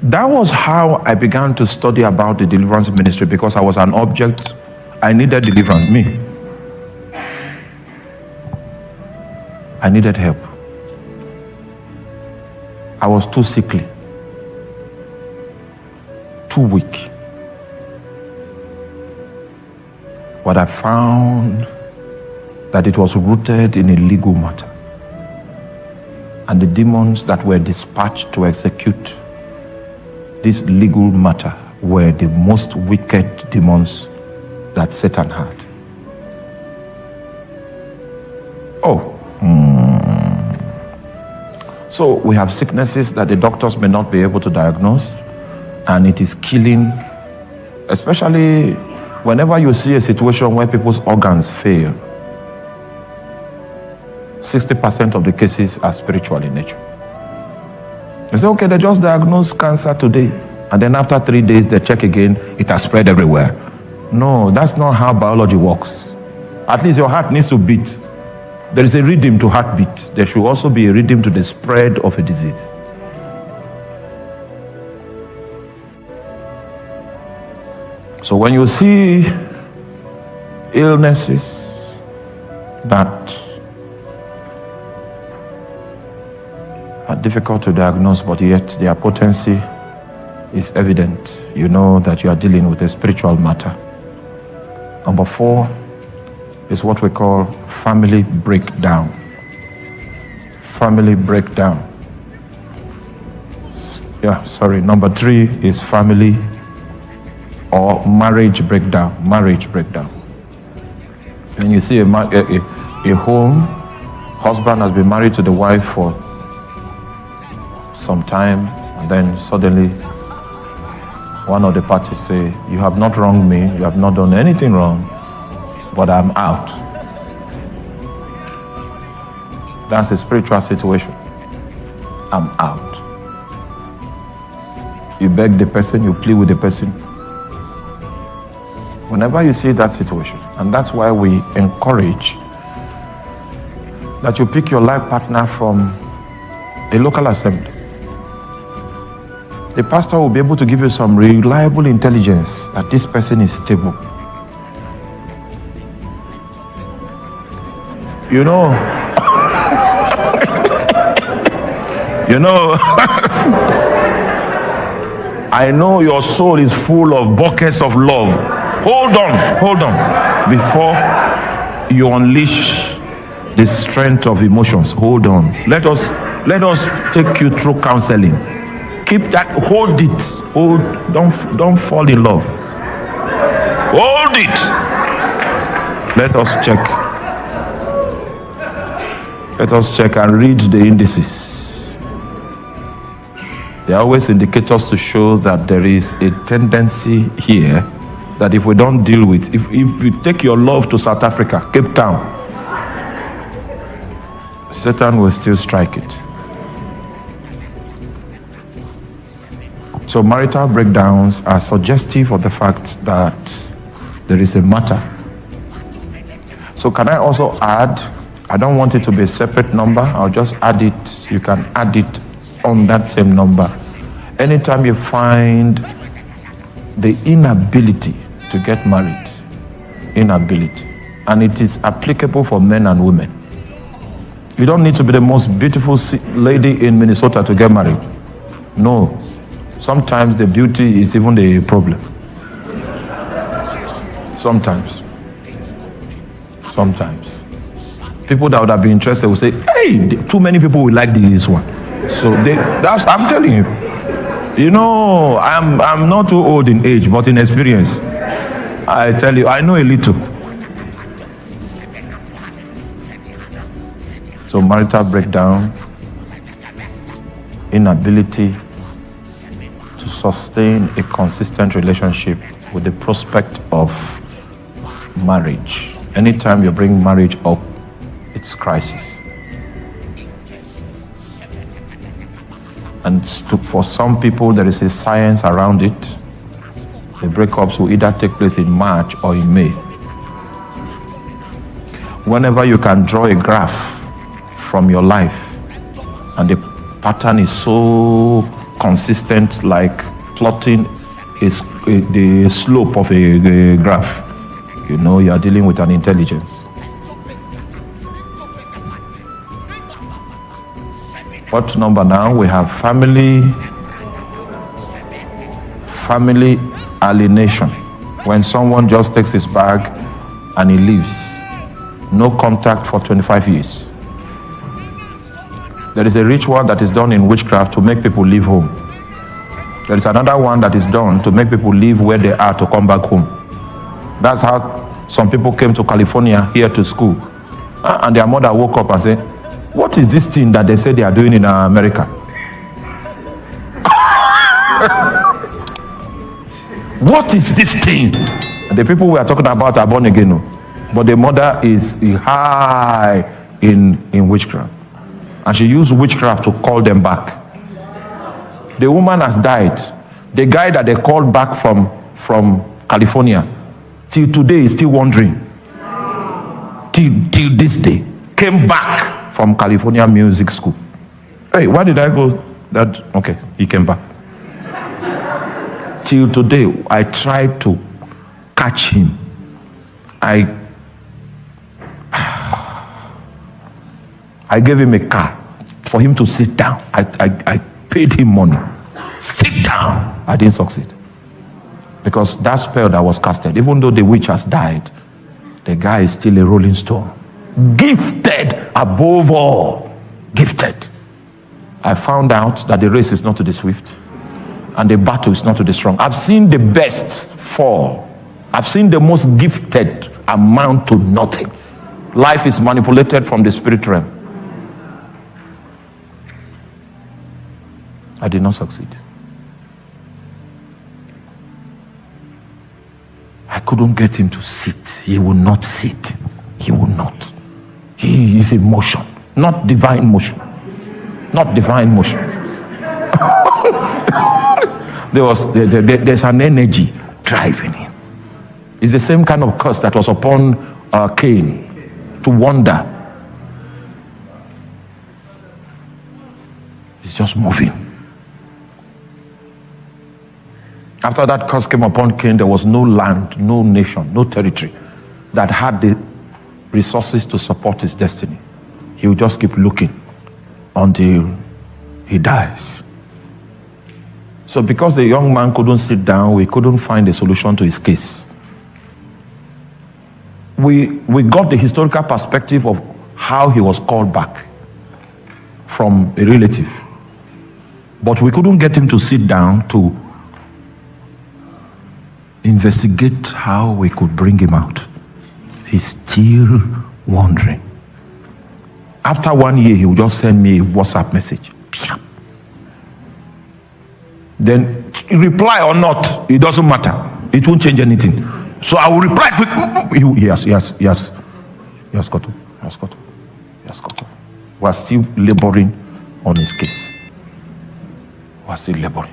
That was how I began to study about the deliverance ministry, because I was an object. I needed deliverance. Me. I needed help. I was too sickly, too weak. But I found that it was rooted in a legal matter. And the demons that were dispatched to execute this legal matter were the most wicked demons that Satan had. So we have sicknesses that the doctors may not be able to diagnose, and it is killing, especially whenever you see a situation where people's organs fail. 60% of the cases are spiritual in nature. You say, okay, they just diagnosed cancer today, and then after 3 days they check again, it has spread everywhere. No, that's not how biology works. At least your heart needs to beat. There is a rhythm to heartbeat. There should also be a rhythm to the spread of a disease. So when you see illnesses that are difficult to diagnose, but yet their potency is evident, you know that you are dealing with a spiritual matter. Number 4 is what we call family breakdown. Family breakdown. Number 3 is family or marriage breakdown. Marriage breakdown. When you see a home, husband has been married to the wife for some time, and then suddenly one of the parties say, you have not wronged me, you have not done anything wrong, but I'm out. That's a spiritual situation. I'm out. You beg the person, you plead with the person. Whenever you see that situation, and that's why we encourage that you pick your life partner from a local assembly. The pastor will be able to give you some reliable intelligence that this person is stable. You know, I know your soul is full of buckets of love. Hold on, before you unleash the strength of emotions. Hold on. Let us take you through counseling. Keep that, hold it. Don't fall in love. Hold it. Let us check and read the indices. They are always indicators to show that there is a tendency here that if we don't deal with, if you take your love to South Africa, Cape Town, Satan will still strike it. So marital breakdowns are suggestive of the fact that there is a matter. So can I also add, I don't want it to be a separate number, I'll just add it, you can add it on that same number. Anytime you find the inability to get married, and it is applicable for men and women. You don't need to be the most beautiful lady in Minnesota to get married. No. Sometimes the beauty is even the problem. Sometimes. People that would have been interested will say, hey, too many people will like this one. So I'm telling you. You know, I'm not too old in age, but in experience, I tell you, I know a little. So marital breakdown, inability to sustain a consistent relationship with the prospect of marriage. Anytime you bring marriage up, it's crisis. And for some people, there is a science around it. The breakups will either take place in March or in May. Whenever you can draw a graph from your life, and the pattern is so consistent like plotting the slope of a graph. You know, you are dealing with an intelligence. What number now? We have family alienation. When someone just takes his bag and he leaves, no contact for 25 years. There is a ritual that is done in witchcraft to make people leave home. There is another one that is done to make people leave where they are to come back home. That's how some people came to California here to school, and their mother woke up and said, "What is this thing that they say they are doing in America?" What is this thing? And the people we are talking about are born again, but the mother is high in witchcraft, and she used witchcraft to call them back. The woman has died. The guy that they called back from California, till today is still wandering. Till this day, came back from California Music School. Hey, why did I go? That okay? He came back. Till today, I tried to catch him. I gave him a car for him to sit down. I paid him money. Sit down. I didn't succeed. Because that spell that was casted, even though the witch has died, the guy is still a rolling stone. Gifted above all. Gifted. I found out that the race is not to the swift and the battle is not to the strong. I've seen the best fall. I've seen the most gifted amount to nothing. Life is manipulated from the spirit realm. I did not succeed. I couldn't get him to sit. He would not sit. He would not. He is in motion, not divine motion. Not divine motion. There's an energy driving him. It's the same kind of curse that was upon Cain, to wander. It's just moving. After that curse came upon Cain, there was no land, no nation, no territory that had the resources to support his destiny. He will just keep looking until he dies. So because the young man couldn't sit down, we couldn't find a solution to his case. We got the historical perspective of how he was called back from a relative. But we couldn't get him to sit down to investigate how we could bring him out. He's still wondering. After 1 year, he will just send me a WhatsApp message. Then reply or not, it doesn't matter. It won't change anything. So I will reply quick. Yes, got to. We are still laboring on his case. We are still laboring.